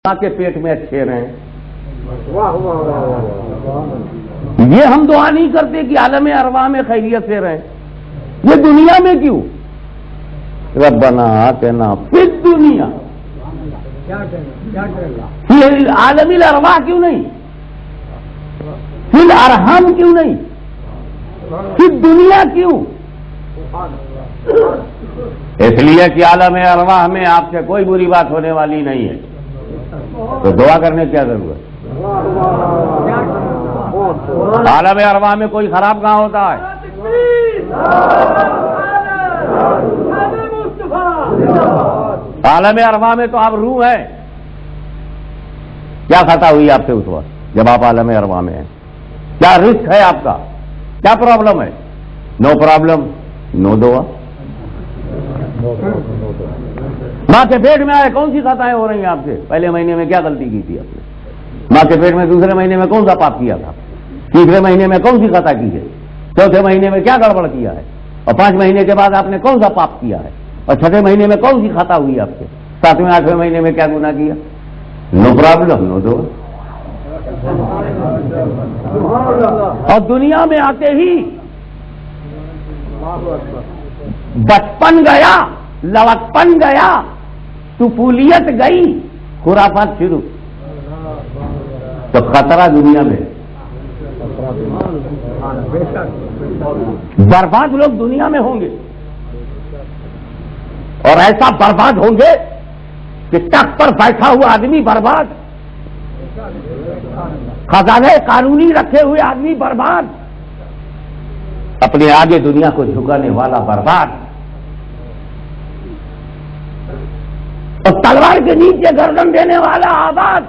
ماں کے پیٹ میں اچھے رہیں. یہ ہم دعا نہیں کرتے کہ عالم ارواح میں خیریت سے رہیں. یہ دنیا میں کیوں؟ ربنا آتنا فی الدنیا. عالم الارواح کیوں نہیں؟ فی الارحام کیوں نہیں؟ فی الدنیا کیوں؟ اس لیے کہ عالم ارواح میں آپ سے کوئی بری بات ہونے والی نہیں ہے، تو دعا کرنے کی کیا ضرورت؟ عالم ارواح میں کوئی خراب کہاں ہوتا ہے؟ عالم ارواح میں تو آپ روح ہیں. کیا خطا ہوئی آپ سے اس وقت جب آپ عالم ارواح میں ہیں؟ کیا رسک ہے آپ کا؟ کیا پرابلم ہے؟ نو پرابلم نو دعا. ماں کے پیٹ میں آئے کون سی خطائیں ہو رہی ہیں آپ سے؟ پہلے مہینے میں کیا غلطی کی تھی آپ نے؟ ماں کے پیٹ میں دوسرے مہینے میں کون سا پاپ کیا تھا؟ تیسرے مہینے میں کون سی خطا کی ہے؟ چوتھے مہینے میں کیا گڑبڑ کیا ہے؟ اور 5 مہینے کے بعد آپ نے کون سا پاپ کیا ہے؟ اور 6 مہینے میں کون سی خطا ہوئی آپ سے؟ 7ویں 8ویں مہینے میں کیا گناہ کیا؟ نو پرابلم نو دعا. اور دنیا میں آتے ہی بچپن گیا، لڑکپن گیا، طفولیت گئی، خرافات شروع. تو خطرہ دنیا میں. برباد لوگ دنیا میں ہوں گے، اور ایسا برباد ہوں گے کہ تخت پر بیٹھا ہوا آدمی برباد، خزانہ قانونی رکھے ہوئے آدمی برباد، اپنے آگے دنیا کو جھکانے والا برباد، اور تلوار کے نیچے گردن دینے والا آباد،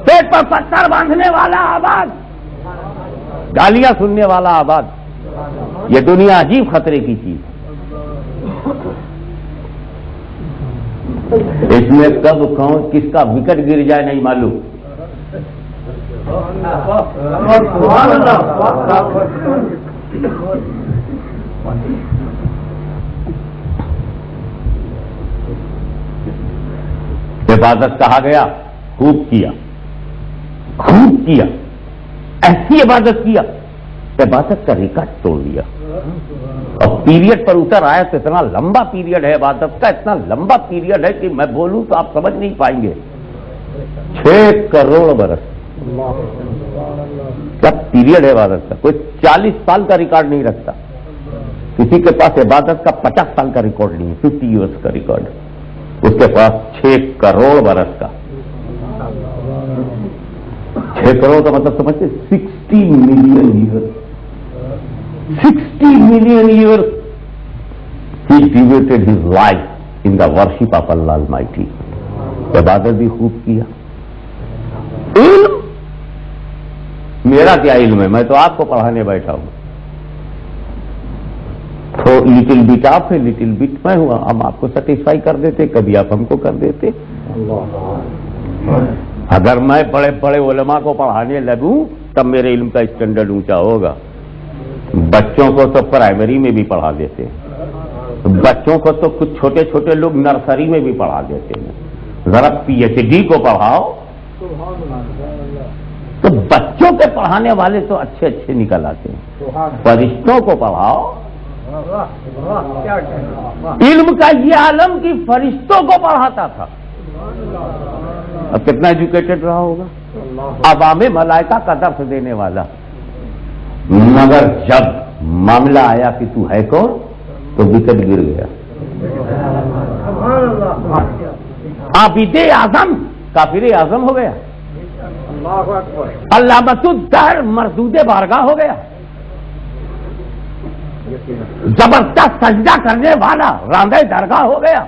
پیٹ پر پتھر باندھنے والا آباد، گالیاں سننے والا آباد. یہ دنیا عجیب خطرے کی چیز ہے. اس میں کب کون کس کا وکٹ گر جائے نہیں معلوم. عبادت کہا گیا، خوب کیا، خوب کیا، ایسی عبادت کیا، عبادت کا ریکارڈ توڑ دیا. اور پیریڈ پر اتر آیا تو اتنا لمبا پیریڈ ہے عبادت کا، اتنا لمبا پیریڈ ہے کہ میں بولوں تو آپ سمجھ نہیں پائیں گے. 6 کروڑ برس کیا پیریڈ ہے عبادت کا. کوئی 40 سال کا ریکارڈ نہیں رکھتا. کسی کے پاس عبادت کا 50 سال کا ریکارڈ نہیں ہے، 50 ایئرس کا ریکارڈ. اس کے پاس 6 کروڑ برس کا. 6 کروڑ کا مطلب سمجھتے 60 million year. 60 million years he devoted his life in the worship of Allah Almighty. عبادت بھی خوب کیا. علم میرا کیا علم ہے، میں تو آپ کو پڑھانے بیٹھا ہوں. تو لٹل بٹ آپ ہے، لٹل بٹ میں ہوا. ہم آپ کو سیٹسفائی کر دیتے، کبھی آپ ہم کو کر دیتے. اگر میں بڑے بڑے علماء کو پڑھانے لگوں تب میرے علم کا اسٹینڈرڈ اونچا ہوگا. بچوں کو تو پرائمری میں بھی پڑھا دیتے ہیں، بچوں کو تو کچھ چھوٹے چھوٹے لوگ نرسری میں بھی پڑھا دیتے ہیں. ذرا PhD کو پڑھاؤ تو بچوں کے پڑھانے والے تو اچھے اچھے نکل آتے ہیں. فرشتوں کو پڑھاؤ. علم کا یہ عالم کی فرشتوں کو پڑھاتا تھا. اب کتنا ایجوکیٹڈ رہا ہوگا. عوام ملائکہ کا درس دینے والا. مگر جب معاملہ آیا کہ تو ہے کون تو وکٹ گر گیا. عابد اعظم کافر اعظم ہو گیا. علامۃ الدہر مردود بارگاہ ہو گیا. زبردست سجدہ کرنے والا راندہ درگاہ ہو گیا.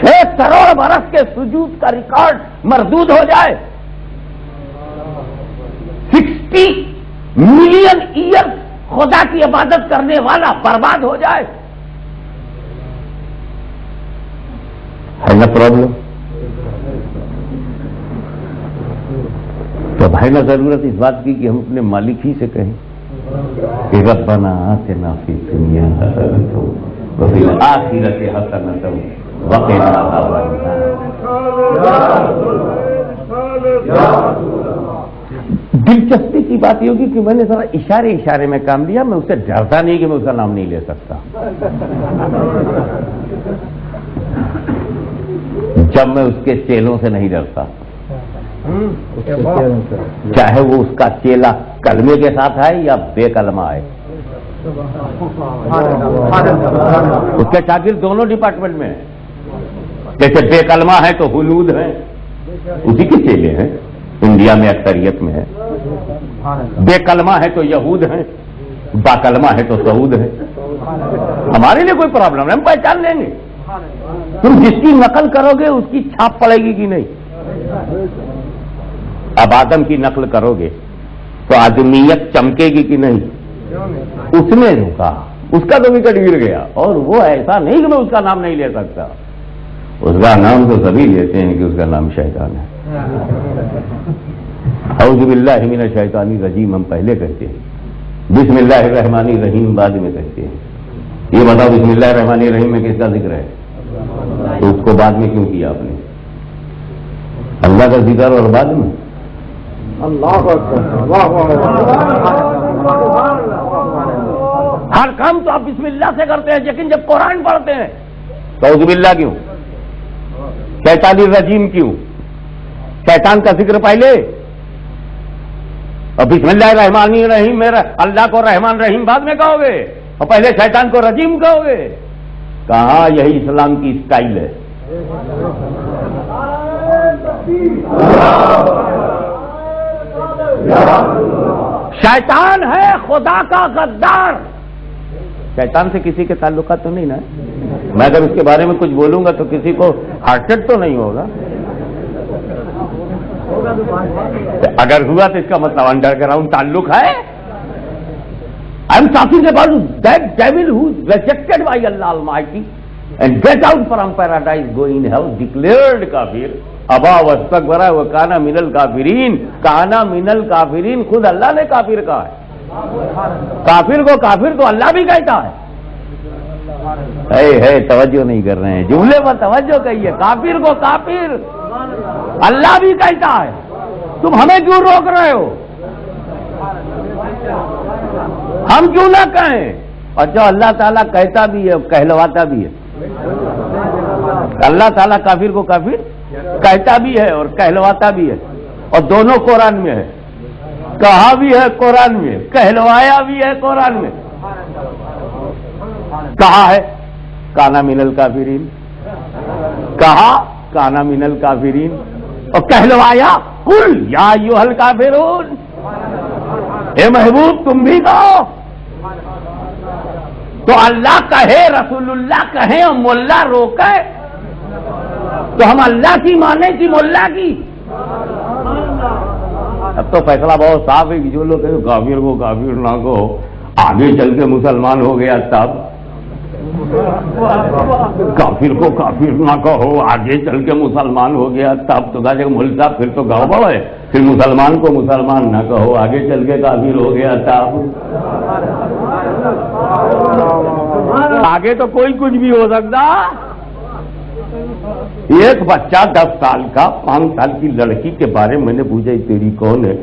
6 کروڑ برس کے سجود کا ریکارڈ مردود ہو جائے. 60 ملین ایئر خدا کی عبادت کرنے والا برباد ہو جائے. ہے نا پرابلم؟ تو ہے نا ضرورت اس بات کی کہ ہم اپنے مالک ہی سے کہیں کہ ربنا آتنا فی الدنیا حسنۃ وفی الآخرۃ حسنۃ وقنا عذاب النار۔ دلچسپی کی بات یہ ہوگی کہ میں نے ذرا اشارے میں کام لیا، میں اسے ڈرتا نہیں کہ میں اس کا نام نہیں لے سکتا۔ جب میں اس کے چیلوں سے نہیں ڈرتا، چاہے وہ اس کا چیلا کلمے کے ساتھ آئے یا بے کلمہ آئے، اس کے شاگرد دونوں ڈپارٹمنٹ میں ہیں۔ جیسے بے کلمہ ہے تو ہنود ہیں، اسی کے چیلے ہیں، انڈیا میں اکثریت میں ہے۔ بے کلمہ ہے تو یہود ہیں، با کلمہ ہے تو سعود ہے۔ ہمارے لیے کوئی پرابلم نہیں، ہم پہچان لیں گے۔ تم جس کی نقل کرو گے اس کی چھاپ پڑے گی کہ نہیں؟ اب آدم کی نقل کرو گے تو آدمیت چمکے گی کہ نہیں؟ اس نے روکا، اس کا تو وکٹ گر گیا، اور وہ ایسا نہیں کہ میں اس کا نام نہیں لے سکتا۔ اس کا نام تو سبھی لیتے ہیں کہ اس کا نام شیطان ہے۔ اعوذ باللہ من الشیطان الرجیم ہم پہلے کہتے ہیں، بسم اللہ الرحمن الرحیم بعد میں کہتے ہیں۔ یہ بتاؤ بسم اللہ الرحمن الرحیم میں کس کا ذکر ہے؟ تو اس کو بعد میں کیوں کیا آپ نے؟ اللہ کا ذکر اور بعد میں ہر کام تو آپ بسم اللہ سے کرتے ہیں، لیکن جب قرآن پڑھتے ہیں تو اعوذ باللہ کیوں؟ شیطان الرجیم کیوں؟ شیطان کا ذکر پہلے اور بسم اللہ الرحمن الرحیم میرا اللہ کو رحمان رحیم بعد میں کہو گے اور پہلے شیطان کو رجیم کہو گے؟ کہاں یہی اسلام کی اسٹائل ہے؟ شیطان ہے خدا کا غدار۔ شیطان سے کسی کے تعلقات تو نہیں نا؟ میں اگر اس کے بارے میں کچھ بولوں گا تو کسی کو ہارٹ تو نہیں ہوگا؟ اگر ہوا تو اس کا مطلب انڈر گراؤنڈ تعلق ہے۔ I am talking about that devil who is rejected by Allah Almighty and get out from paradise, go in hell, declared kafir. ابا واستکبر وکان من الکافرین، کانا من الکافرین خود اللہ نے کافر کہا ہے۔ کافر کو کافر تو اللہ بھی کہتا ہے۔ توجہ نہیں کر رہے ہیں، جملے پر توجہ کہیے۔ کافر کو کافر اللہ بھی کہتا ہے، تم ہمیں کیوں روک رہے ہو؟ ہم کیوں نہ کہیں؟ اچھا اللہ تعالیٰ کہتا بھی ہے، کہلواتا بھی ہے۔ اللہ تعالیٰ کافر کو کافر کہتا بھی ہے اور کہلواتا بھی ہے، اور دونوں قرآن میں ہے۔ کہا بھی ہے قرآن میں، کہلوایا بھی ہے قرآن میں۔ کہا ہے کانا من الکافرین، کہا کانا من الکافرین، اور کہلوایا قل یا ایھا الکافرون، اے محبوب تم بھی کہو۔ تو اللہ کہے، رسول اللہ کہیں اور ملا روکے تو ہم اللہ کی مانے کی ملا کی؟ اب تو فیصلہ بہت صاف ہے کہ جو لوگ کہتے کافر کو کافر نہ کہو، آگے چل کے مسلمان ہو گیا تب۔ کافر کو کافر نہ کہو، آگے چل کے مسلمان ہو گیا تب تو کہا مول صاحب پھر تو گڑبڑ ہے، پھر مسلمان کو مسلمان نہ کہو، آگے چل کے کافر ہو گیا تب۔ آگے تو کوئی کچھ بھی ہو سکتا۔ ایک بچہ 10 سال کا 5 سال کی لڑکی کے بارے میں نے پوچھا تیری کون ہے؟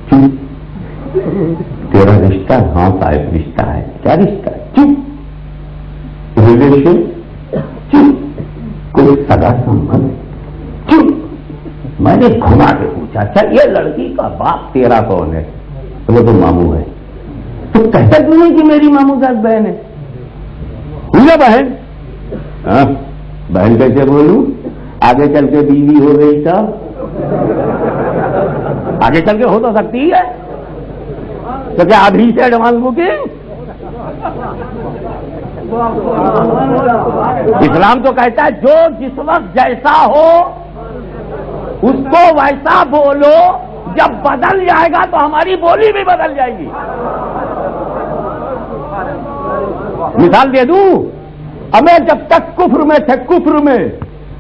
چپ۔ تیرا رشتہ؟ ہاں صاحب رشتہ ہے۔ کیا رشتہ ہے؟ چپ۔ ریلیشن؟ چپ۔ کوئی سگا سنبھل؟ چپ۔ میں نے گھما کے پوچھا اچھا یہ لڑکی کا باپ تیرا کون ہے؟ وہ تو ماموں ہے۔ تو کہتا کیوں نہیں کہ میری ماموں ساتھ بہن ہے؟ ہوئی بہن؟ ہاں بہن کیسے بولوں؟ آگے چل کے بیوی ہو گئی تھا، آگے چل کے ہو تو سکتی ہے، تو کیا ابھی سے ایڈوانس بکنگ؟ اسلام تو کہتا ہے جو جس وقت جیسا ہو اس کو ویسا بولو، جب بدل جائے گا تو ہماری بولی بھی بدل جائے گی۔ مثال دے دوں، ہمیں جب تک کفر میں تھے، کفر میں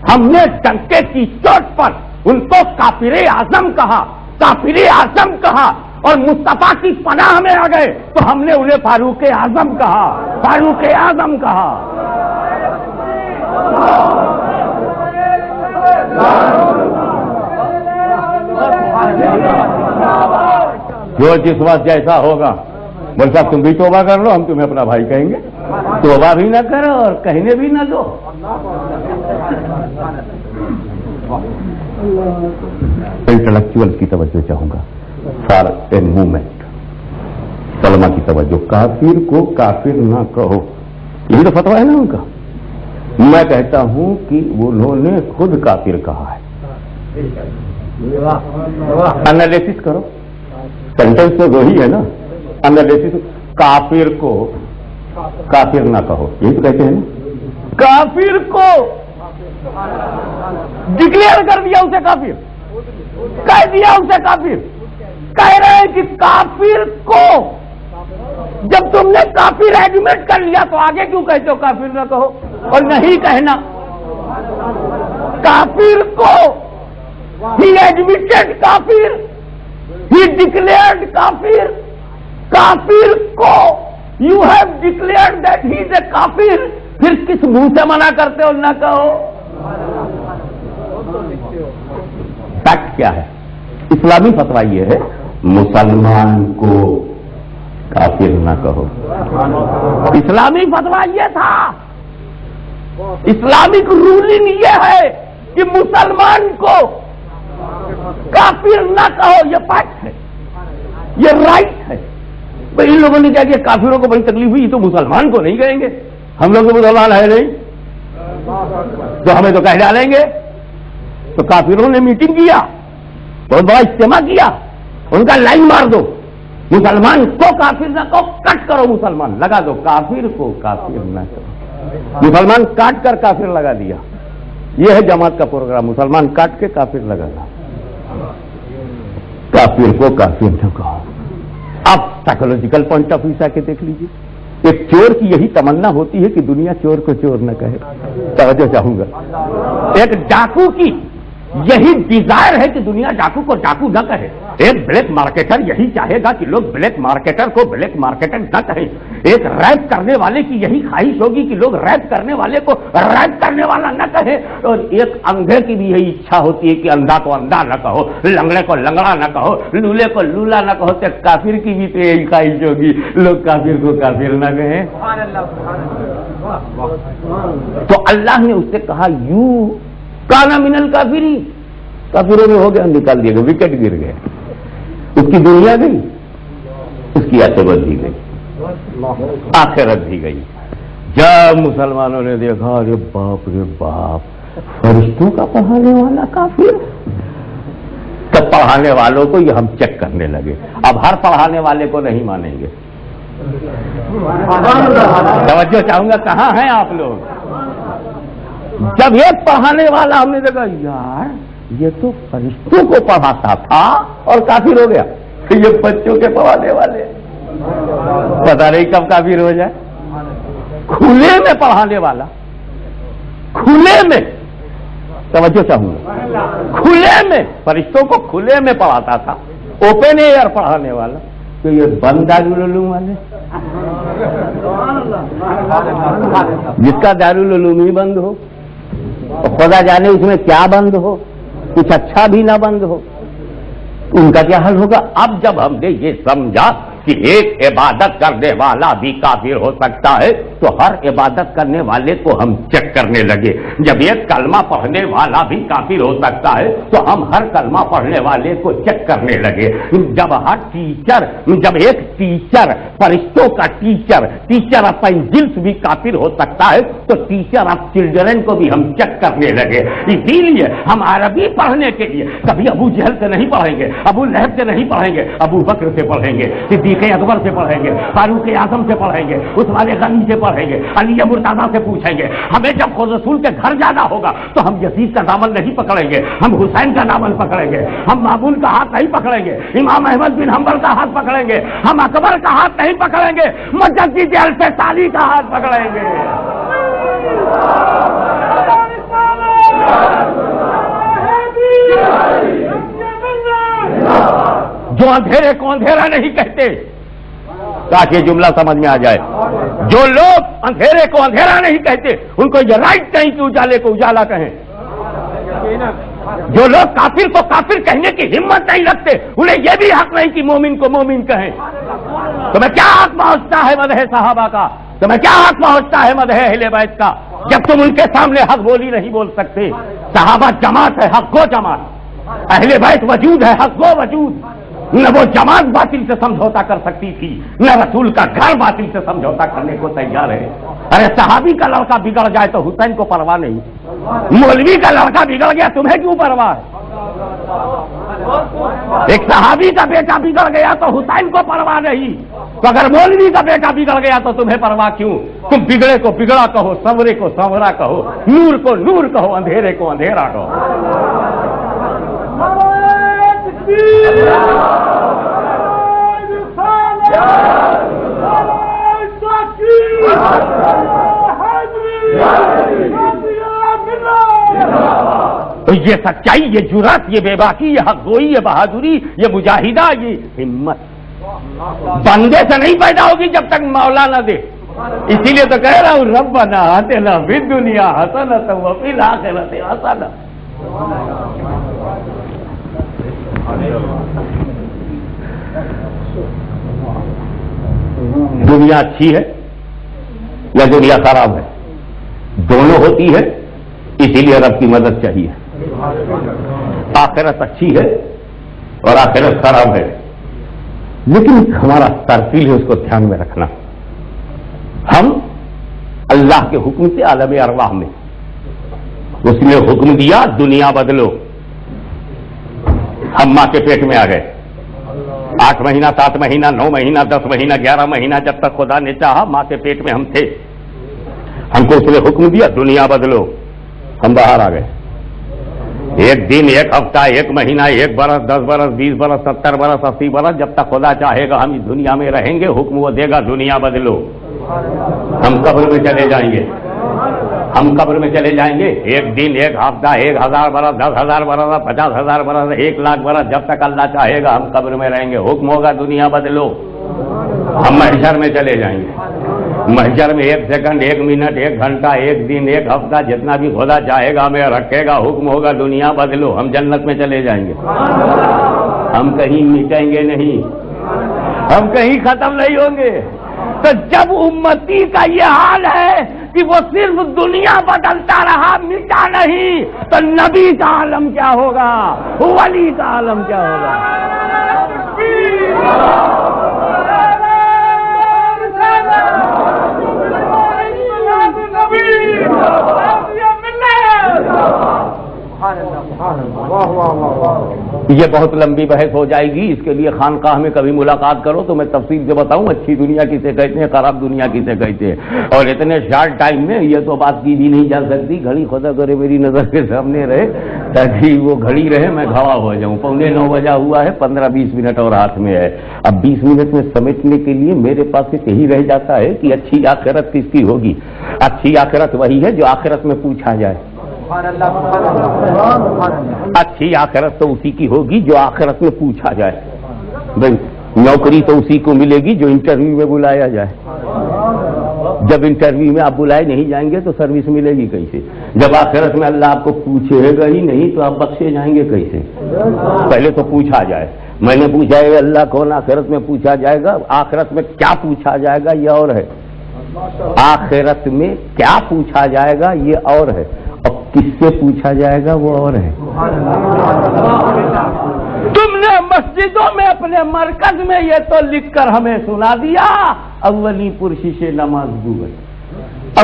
ہم نے ڈنکے کی چوٹ پر ان کو کافر اعظم کہا، کافر اعظم کہا، اور مصطفیٰ کی پناہ میں آ گئے تو ہم نے انہیں فاروق اعظم کہا، فاروق اعظم کہا۔ جو جس وقت جیسا ہوگا بول صاحب تم بھی توبہ کر لو، ہم تمہیں اپنا بھائی کہیں گے، توبہ بھی نہ کرو اور کہنے بھی نہ دو۔ انٹلیکچوئل کی توجہ چاہوں گا فار اے مومنٹ، کلمہ کی توجہ۔ کافر کو کافر نہ کہو، یہی تو فتویٰ ہے نا ان کا۔ میں کہتا ہوں کہ انہوں نے خود کافر کہا ہے۔ انالیسس کرو، سینٹینس تو وہی ہے نا، انالیسس۔ کافر کو کافر نہ کہو، یہی تو کہتے ہیں نا۔ کافر کو ڈکلیئر کر دیا اسے کافر، کہہ دیا اسے کافر۔ کہہ رہے ہیں کہ کافر کو، جب تم نے کافر ایڈمٹ کر لیا تو آگے کیوں کہتے ہو کافر نہ کہو اور نہیں کہنا؟ کافر کو ہی ایڈمیٹڈ کافر، ہی ڈکلیئرڈ کافر۔ کافر کو you have declared that he is a کافر، پھر کس منہ سے منع کرتے ہو نہ کہو؟ فیکٹ کیا ہے؟ اسلامی فتویٰ یہ ہے مسلمان کو کافر نہ کہو۔ اسلامی فتویٰ یہ تھا، اسلامک رولنگ یہ ہے کہ مسلمان کو کافر نہ کہو، یہ فیکٹ ہے، یہ رائٹ ہے۔ بھائی ان لوگوں نے کیا کیا، کافروں کو بڑی تکلیف ہوئی تو مسلمان کو نہیں کہیں گے، ہم لوگ تو مسلمان ہے نہیں تو ہمیں تو کہہ ڈالیں گے۔ تو کافروں نے میٹنگ کیا، بہت بڑا اجتماع کیا، ان کا لائن مار دو، مسلمان کو کافر نہ کہو، کٹ کرو مسلمان لگا دو، کافر کو کافر نہ کرو۔ مسلمان کاٹ کر کافر لگا دیا، یہ ہے جماعت کا پروگرام، مسلمان کاٹ کے کافر لگانا، کافر کو کافر نہ کہو۔ آپ سائیکولوجیکل پوائنٹ آف ویو سے آ کے دیکھ لیجیے، ایک چور کی یہی تمنا ہوتی ہے کہ دنیا چور کو چور نہ کہے۔ توجہ چاہوں گا، ایک ڈاکو کی یہی ڈیزائر ہے کہ دنیا ڈاکو کو ڈاکو نہ کہے۔ ایک بلیک مارکیٹر یہی چاہے گا کہ لوگ بلیک مارکیٹر کو بلیک مارکیٹر نہ کہیں۔ ایک ریپ کرنے والے کی یہی خواہش ہوگی کہ لوگ ریپ کرنے والے کو ریپ کرنے والا نہ کہیں، اور ایک اندھے کی بھی یہی اچھا ہوتی ہے کہ اندھا کو اندھا نہ کہو، لنگڑے کو لنگڑا نہ کہو، لولے کو لولا نہ کہو۔ تو کافر کی بھی تو یہی خواہش ہوگی لوگ کافر کو کافر نہ کہیں۔ تو اللہ نے اس سے کہا یو کانا من الکافرین، کافروں میں ہو گیا، نکال دیا گیا، وکٹ گر گئے، اس کی دنیا گئی، اس کی عاقبت بھی گئی، آخرت بھی گئی۔ جب مسلمانوں نے دیکھا ارے باپ رے باپ، فرشتوں کا پڑھانے والا کافر، تب پڑھانے والوں کو یہ ہم چیک کرنے لگے۔ اب ہر پڑھانے والے کو نہیں مانیں گے۔ توجہ چاہوں گا، کہاں ہیں آپ لوگ؟ جب ایک پڑھانے والا ہم نے دیکھا یار یہ تو فرشتوں کو پڑھاتا تھا اور کافر ہو گیا، یہ بچوں کے پڑھانے والے، پتہ نہیں کب کافر ہو جائے۔ کھلے میں پڑھانے والا، کھلے میں، توجہ چاہوں گا، کھلے میں فرشتوں کو کھلے میں پڑھاتا تھا، اوپن ایئر پڑھانے والا، تو یہ بند دارالعلوم والے، جس کا دارالعلوم ہی بند ہو، خدا جانے اس میں کیا بند ہو، کچھ اچھا بھی نہ بند ہو، ان کا کیا حل ہوگا؟ اب جب ہم نے یہ سمجھا کہ ایک عبادت کرنے والا بھی کافر ہو سکتا ہے تو ہر عبادت کرنے والے کو ہم چیک کرنے لگے۔ جب ایک کلمہ پڑھنے والا بھی کافر ہو سکتا ہے تو ہم ہر کلمہ پڑھنے والے کو چیک کرنے لگے۔ جب ہر ٹیچر، جب ایک ٹیچر، فرشتوں کا ٹیچر آف اینجلس بھی کافر ہو سکتا ہے تو ٹیچر آف چلڈرن کو بھی ہم چیک کرنے لگے۔ اسی لیے ہم عربی پڑھنے کے لیے کبھی ابو جہل سے نہیں پڑھیں گے، ابو لہب سے نہیں پڑھیں گے، ابو بکر سے پڑھیں گے، صدیق اکبر سے پڑھیں گے، فاروق اعظم سے پڑھیں گے، عثمان غنی سے پڑھیں گے، علی مرتضیٰ سے پوچھیں گے۔ ہمیں جب خود رسول کے گھر جانا ہوگا تو ہم یزید کا دامن نہیں پکڑیں گے، ہم حسین کا دامن پکڑیں گے، ہم مامون کا ہاتھ نہیں پکڑیں گے، امام احمد بن حنبل کا ہاتھ پکڑیں گے، ہم اکبر کا ہاتھ نہیں پکڑیں گے، مجدد الفسانی کا ہاتھ پکڑیں گے۔ جو اندھیرے کو اندھیرا نہیں کہتے، تاکہ جملہ سمجھ میں آ جائے، جو لوگ اندھیرے کو اندھیرا نہیں کہتے ان کو یہ رائٹ نہیں کہ اجالے کو اجالا کہیں۔ جو لوگ کافر کو کافر کہنے کی ہمت نہیں رکھتے انہیں یہ بھی حق نہیں کہ مومن کو مومن کہیں. تمہیں کیا حق پہنچتا ہے مدح صحابہ کا؟ تمہیں کیا حق پہنچتا ہے مدح اہل بیت کا جب تم ان کے سامنے حق بولی نہیں بول سکتے؟ صحابہ جماعت ہے، حق گو جماعت. اہل بیت وجود ہے، حق گو وجود. نہ وہ جماعت باطل سے سمجھوتا کر سکتی تھی، نہ رسول کا گھر باطل سے سمجھوتا کرنے کو تیار ہے. ارے صحابی کا لڑکا بگڑ جائے تو حسین کو پرواہ نہیں، مولوی کا لڑکا بگڑ گیا تمہیں کیوں پرواہ ہے؟ ایک صحابی کا بیٹا بگڑ گیا تو حسین کو پرواہ نہیں، تو اگر مولوی کا بیٹا بگڑ گیا تو تمہیں پرواہ کیوں؟ تم بگڑے کو بگڑا کہو، سنورے کو سنورا کہو، نور کو نور کہو، اندھیرے کو اندھیرا کہو. یہ سچائی، یہ جرات، یہ بے باکی، یہ حق گوئی، یہ بہادری، یہ مجاہدہ، یہ ہمت بندے سے نہیں پیدا ہوگی جب تک مولا نہ دے. اسی لیے تو کہہ رہا ہوں ربنا آتنا فی الدنیا حسنۃ وفی الآخرۃ حسنۃ. دنیا اچھی ہے یا دنیا خراب ہے؟ دونوں ہوتی ہے، اسی لیے رب کی مدد چاہیے. آخرت اچھی ہے اور آخرت خراب ہے، لیکن ہمارا ترفیل ہے اس کو دھیان میں رکھنا. ہم اللہ کے حکم سے عالم ارواح میں، اس نے حکم دیا دنیا بدلو. ہم ماں کے پیٹ میں آ گئے، 8 مہینہ 7 مہینہ 9 مہینہ 10 مہینہ 11 مہینہ جب تک خدا نے چاہا ماں کے پیٹ میں ہم تھے. ہم کو اس نے حکم دیا دنیا بدلو. ہم باہر آ گئے. 1 دن 1 ہفتہ 1 مہینہ 1 برس 10 برس 20 برس 70 برس 80 برس جب تک خدا چاہے گا ہم اس دنیا میں رہیں گے. حکم وہ دے گا دنیا بدلو. ہم قبر میں چلے جائیں گے. ہم قبر میں چلے جائیں گے. 1 دن 1 ہفتہ 1000 برس 10,000 برس 50,000 برس 1 لاکھ برس جب تک اللہ چاہے گا ہم قبر میں رہیں گے. حکم ہوگا دنیا بدلو. ہم محشر میں چلے جائیں گے. محشر میں 1 سیکنڈ 1 منٹ 1 گھنٹہ 1 دن 1 ہفتہ جتنا بھی خدا چاہے گا ہمیں رکھے گا. حکم ہوگا دنیا بدلو. ہم جنت میں چلے جائیں گے. ہم کہیں مٹیں گے نہیں، ہم کہیں ختم نہیں ہوں گے. تو جب امتی کا یہ حال ہے کہ وہ صرف دنیا بدلتا رہا مٹا نہیں، تو نبی کا عالم کیا ہوگا، ولی کا عالم کیا ہوگا؟ یہ بہت لمبی بحث ہو جائے گی. اس کے لیے خانقاہ میں کبھی ملاقات کرو تو میں تفصیل سے بتاؤں اچھی دنیا کسے کہتے ہیں، خراب دنیا کسے کہتے ہیں. اور اتنے شارٹ ٹائم میں یہ تو بات کی بھی نہیں جا سکتی. گھڑی خدا کرے میری نظر کے سامنے رہے تاکہ وہ گھڑی رہے میں گھوا ہو جاؤں. 8:45 بجا ہوا ہے، 15-20 منٹ اور ہاتھ میں ہے. اب 20 منٹ میں سمیٹنے کے لیے میرے پاس ایک یہی رہ جاتا ہے کہ اچھی آخرت کس کی ہوگی. اچھی آخرت وہی ہے جو آخرت میں پوچھا جائے. اچھی آخرت تو اسی کی ہوگی جو آخرت میں پوچھا جائے. بھائی نوکری تو اسی کو ملے گی جو انٹرویو میں بلایا جائے. جب انٹرویو میں آپ بلائے نہیں جائیں گے تو سروس ملے گی کیسے؟ جب آخرت میں اللہ آپ کو پوچھے گا ہی نہیں تو آپ بخشے جائیں گے کیسے؟ پہلے تو پوچھا جائے. میں نے پوچھا ہے اللہ کون آخرت میں پوچھا جائے گا. آخرت میں کیا پوچھا جائے گا یہ اور ہے. آخرت میں کیا پوچھا جائے گا یہ اور ہے. اب کس سے پوچھا جائے گا وہ اور ہے. تم نے مسجدوں میں اپنے مرکز میں یہ تو لکھ کر ہمیں سنا دیا اولی پرشش نماز بود،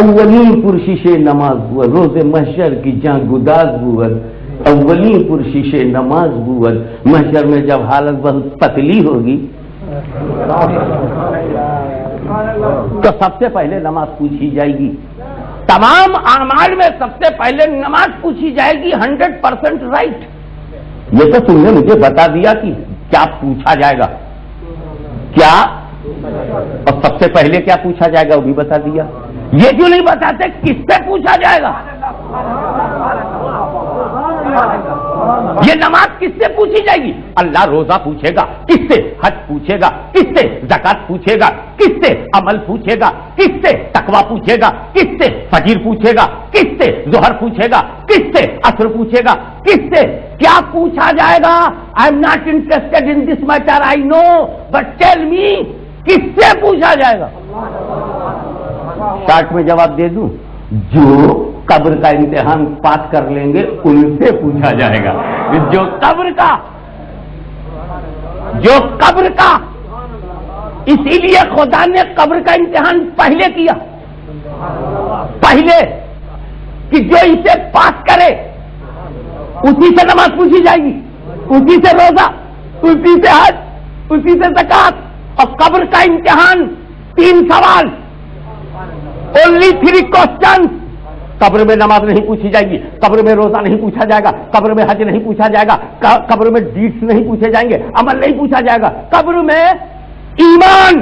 اولی پرشش نماز بود، روز محشر کی جاں گداز بود، اولی پرشش نماز بود. محشر میں جب حالت بہت پتلی ہوگی تو سب سے پہلے نماز پوچھی جائے گی. تمام اعمال میں سب سے پہلے نماز پوچھی جائے گی. 100% رائٹ. یہ تو تم نے مجھے بتا دیا کہ کیا پوچھا جائے گا کیا، اور سب سے پہلے کیا پوچھا جائے گا وہ بھی بتا دیا. یہ کیوں نہیں بتاتے کس سے پوچھا جائے گا؟ یہ نماز کس سے پوچھی جائے گی؟ اللہ روزہ پوچھے گا کس سے؟ حج پوچھے گا کس سے؟ زکات پوچھے گا کس سے؟ عمل پوچھے گا کس سے؟ تقویٰ پوچھے گا کس سے؟ فجر پوچھے گا کس سے؟ ظہر پوچھے گا کس سے؟ عصر پوچھے گا کس سے؟ کیا پوچھا جائے گا؟ I am not interested in this matter I know but tell me, کس سے پوچھا جائے گا؟ شارٹ میں جواب دے دوں، جو قبر کا امتحان پاس کر لیں گے ان سے پوچھا جائے گا۔ جو قبر کا اسی لیے خدا نے قبر کا امتحان پہلے کیا، پہلے کہ جو اسے پاس کرے اسی سے نماز پوچھی جائے گی، اسی سے روزہ، اسی سے حج، اسی سے زکات۔ اور قبر کا امتحان 3 سوال، only 3 questions۔ قبر میں نماز نہیں پوچھی جائے گی، قبر میں روزہ نہیں پوچھا جائے گا، قبر میں حج نہیں پوچھا جائے گا، قبر میں ڈیڈس نہیں پوچھے جائیں گے، عمل نہیں پوچھا جائے گا۔ قبر میں ایمان،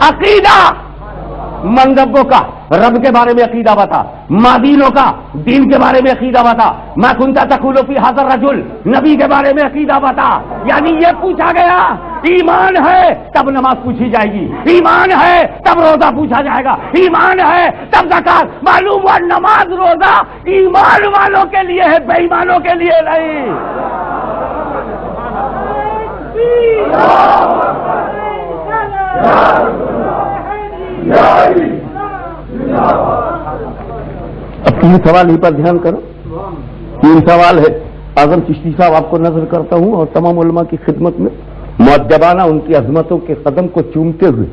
عقیدہ، من ربوں کا، رب کے بارے میں عقیدہ بتا، ما دینوں کا، دین کے بارے میں عقیدہ بتا، ما کنت تقول فی ھذا الرجل، نبی کے بارے میں عقیدہ بتا۔ یعنی یہ پوچھا گیا، ایمان ہے تب نماز پوچھی جائے گی، ایمان ہے تب روزہ پوچھا جائے گا، ایمان ہے تب زکات۔ معلوم ہوا نماز روزہ ایمان والوں کے لیے ہے، بے ایمانوں کے لیے نہیں۔ اب 3 سوال ہی پر دھیان کرو، 3 سوال ہے۔ اعظم چشتی صاحب آپ کو نظر کرتا ہوں اور تمام علماء کی خدمت میں مؤدبانہ ان کی عظمتوں کے قدم کو چومتے ہوئے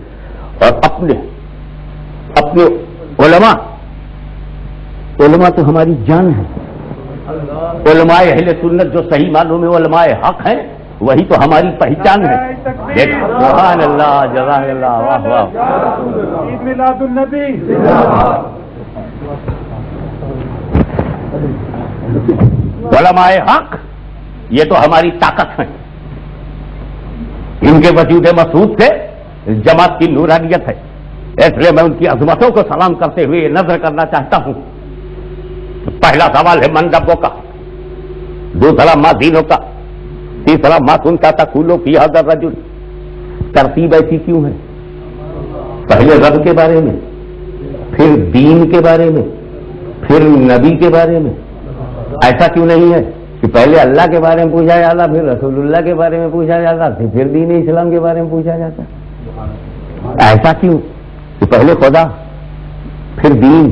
اور اپنے علماء تو ہماری جان ہے، علماء اہل سنت جو صحیح معنوں میں علماء حق ہیں وہی تو ہماری پہچان ہے۔ سبحان اللہ، جزاک اللہ، واہ واہ۔ عید میلاد النبی۔ علماء حق یہ تو ہماری طاقت ہے، ان کے وجود مسعود سے جماعت کی نورانیت ہے، اس لیے میں ان کی عظمتوں کو سلام کرتے ہوئے یہ نظر کرنا چاہتا ہوں۔ پہلا سوال ہے من ربوں کا، دوسرا ما دینوں کا، تیسرا ما کنت تقول فی ھذا الرجل۔ ترتیب ایسی کیوں ہے؟ پہلے رب کے بارے میں، پھر دین کے بارے میں، پھر نبی کے بارے میں۔ ایسا کیوں نہیں ہے کہ پہلے اللہ کے بارے میں پوچھا جاتا، پھر رسول اللہ کے بارے میں پوچھا جاتا، پھر دین اسلام کے بارے میں پوچھا جاتا؟ ایسا کیوں کہ پہلے خدا، پھر دین،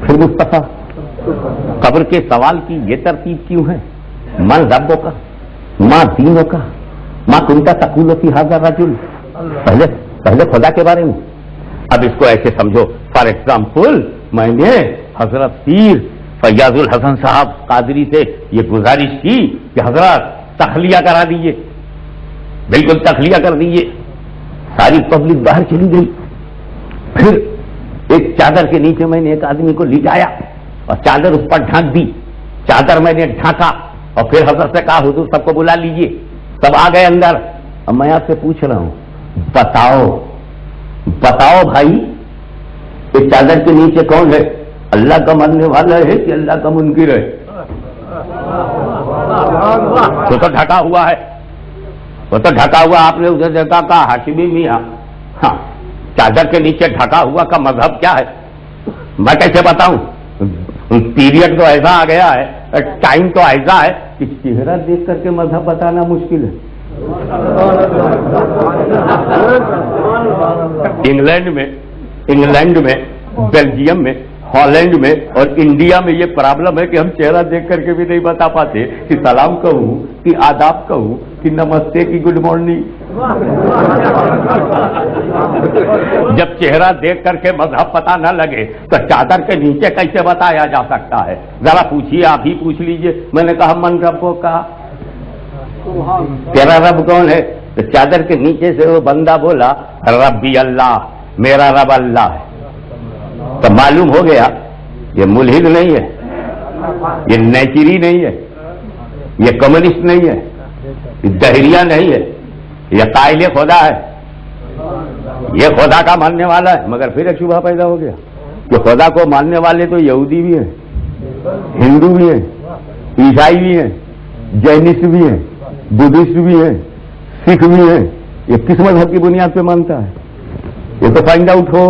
پھر مصطفیٰ؟ قبر کے سوال کی یہ ترتیب کیوں ہے؟ من ربوں کا، ما دینوں کا، ما کنت تقول فی ھذا الرجل، پہلے خدا کے بارے میں۔ اب اس کو ایسے سمجھو، فار ایگزامپل میں نے حضرت پیر فیاض الحسن صاحب قادری سے یہ گزارش کی کہ حضرت تخلیہ کرا دیجیے، بالکل تخلیہ کر دیجیے۔ ساری پبلک باہر چلی گئی، پھر ایک چادر کے نیچے میں نے ایک آدمی کو لٹایا اور چادر اس پر ڈھانک دی، چادر میں نے ڈھانکا اور پھر حضرت سے کہا حضور سب کو بلا لیجیے، سب آ گئے اندر۔ اب میں آپ سے پوچھ رہا ہوں، بتاؤ بھائی، اس چادر کے نیچے کون ہے؟ اللہ کا ماننے والا ہے کہ اللہ کا منکر ہے؟ تو ڈھکا ہوا ہے، وہ تو ڈھکا ہوا۔ آپ نے اسے دیکھا، کہا ہاشمی میاں، ہاں چادر کے نیچے ڈھکا ہوا کا مذہب کیا ہے؟ میں کیسے بتاؤں؟ پیریڈ تو ایسا آ گیا ہے، ٹائم تو ایسا ہے کہ چہرہ دیکھ کر کے مذہب بتانا مشکل ہے۔ انگلینڈ میں، بیلجیم میں، ہالینڈ میں اور انڈیا میں یہ پرابلم ہے کہ ہم چہرہ دیکھ کر کے بھی نہیں بتا پاتے کہ سلام کہوں کہ آداب کہوں کہ نمستے کی گڈ مارننگ۔ جب چہرہ دیکھ کر کے مذہب پتا نہ لگے تو چادر کے نیچے کیسے بتایا جا سکتا ہے؟ ذرا پوچھیے، آپ ہی پوچھ لیجئے۔ میں نے کہا من ربوں کا، تیرا رب کون ہے؟ تو چادر کے نیچے سے وہ بندہ بولا ربی اللہ، میرا رب اللہ ہے۔ تو معلوم ہو گیا یہ ملحد نہیں ہے، یہ نیچری نہیں ہے، یہ کمیونسٹ نہیں ہے، یہ دہریہ نہیں ہے، یہ قائل خدا ہے، یہ خدا کا ماننے والا ہے۔ مگر پھر ایک شبہ پیدا ہو گیا کہ خدا کو ماننے والے تو یہودی بھی ہیں، ہندو بھی ہیں، عیسائی بھی ہیں، جینسٹ بھی ہیں، بدھسٹ بھی ہیں، سکھ بھی ہیں۔ یہ کس مذہب کی بنیاد پہ مانتا ہے؟ یہ تو فائنڈ آؤٹ ہو۔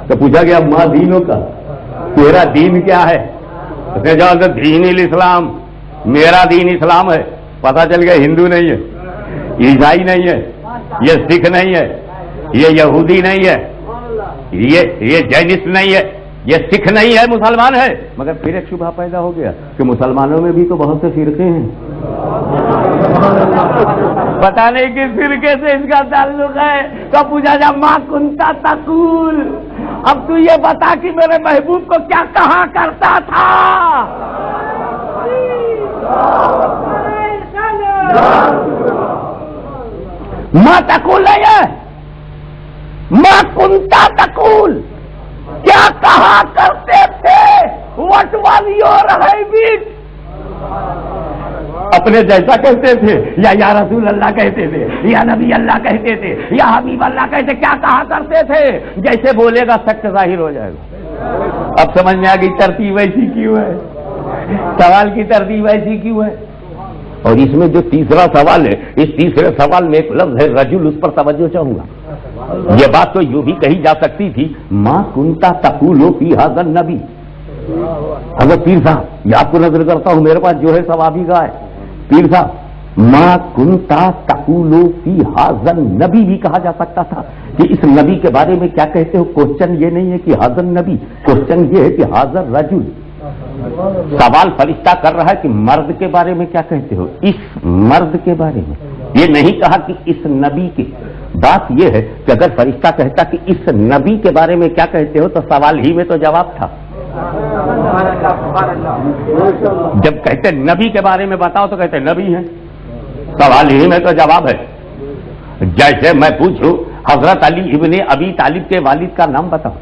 تو پوچھا گیا ماں دینوں کا، تیرا دین کیا ہے؟ اس نے جواب دیا دین الاسلام، میرا دین اسلام ہے۔ پتا چل گیا ہندو نہیں ہے، عیسائی نہیں ہے، یہ سکھ نہیں ہے، یہ یہودی نہیں ہے، یہ جینسٹ نہیں ہے، یہ سکھ نہیں ہے، مسلمان ہے۔ مگر پھر ایک شبہ پیدا ہو گیا کہ مسلمانوں میں بھی تو بہت سے فرقے ہیں، پتا نہیں کس فرقے سے اس کا تعلق ہے۔ تو پوچھا جا ما کنتا تقول، اب تو یہ بتا کہ میرے محبوب کو کیا کہا کرتا تھا؟ ما تقول نہیں ہے، ما کنتا تقول، کیا کہا کرتے تھے؟ What was your habit؟ اپنے جیسا کہتے تھے یا رسول اللہ کہتے تھے یا نبی اللہ کہتے تھے یا حبیب اللہ کہتے؟ کیا کہا کرتے تھے؟ جیسے بولے گا سچ ظاہر ہو جائے گا۔ اب سمجھ میں آ گئی ترتیب ایسی کیوں ہے، سوال کی ترتیب ایسی کیوں ہے۔ اور اس میں جو تیسرا سوال ہے، اس تیسرے سوال میں ایک لفظ ہے رجل، اس پر توجہ چاہوں گا۔ یہ بات تو یوں بھی کہی جا سکتی تھی ما کنتا تقول فی ھذا النبی۔ حضرت پیر صاحب، یہ آپ کو نظر کرتا ہوں، میرے پاس جو ہے ثوابی کا ہے۔ پیر صاحب، ما کنتا تقول فی ھذا النبی بھی کہا جا سکتا تھا کہ اس نبی کے بارے میں کیا کہتے ہو۔ کوشچن یہ نہیں ہے کہ ھذا النبی، کوشچن یہ ہے کہ ھذا الرجل۔ سوال فرشتہ کر رہا ہے کہ مرد کے بارے میں کیا کہتے ہو، اس مرد کے بارے میں۔ یہ نہیں کہا کہ اس نبی کے۔ بات یہ ہے کہ اگر فرشتہ کہتا کہ اس نبی کے بارے میں کیا کہتے ہو تو سوال ہی میں تو جواب تھا۔ جب کہتے نبی کے بارے میں بتاؤ تو کہتے نبی ہیں، سوال ہی میں تو جواب ہے۔ جیسے میں پوچھوں حضرت علی ابن ابی طالب کے والد کا نام بتاؤ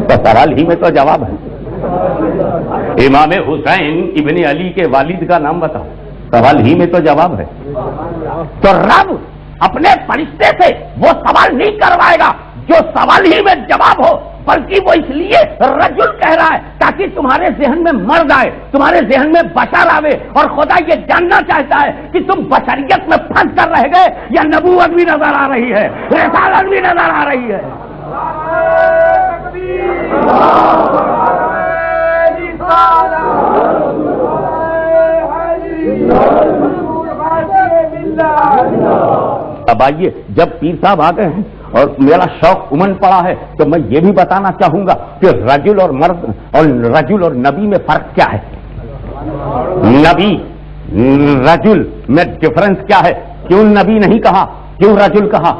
تو سوال ہی میں تو جواب ہے۔ امام حسین ابن علی کے والد کا نام بتاؤ، سوال ہی میں تو جواب ہے۔ تو رب اپنے فرشتے سے وہ سوال نہیں کروائے گا جو سوال ہی میں جواب ہو، بلکہ وہ اس لیے رجل کہہ رہا ہے تاکہ تمہارے ذہن میں مرد آئے، تمہارے ذہن میں بشر آوے، اور خدا یہ جاننا چاہتا ہے کہ تم بشریت میں پھنس کر رہ گئے یا نبوت بھی نظر آ رہی ہے، رسالت بھی نظر آ رہی ہے۔ اب آئیے، جب پیر صاحب آ گئے ہیں اور میرا شوق امن پڑا ہے تو میں یہ بھی بتانا چاہوں گا کہ رجل اور مرد اور رجل اور نبی میں فرق کیا ہے۔ نبی رجل میں ڈفرنس کیا ہے؟ کیوں نبی نہیں کہا، کیوں رجل کہا؟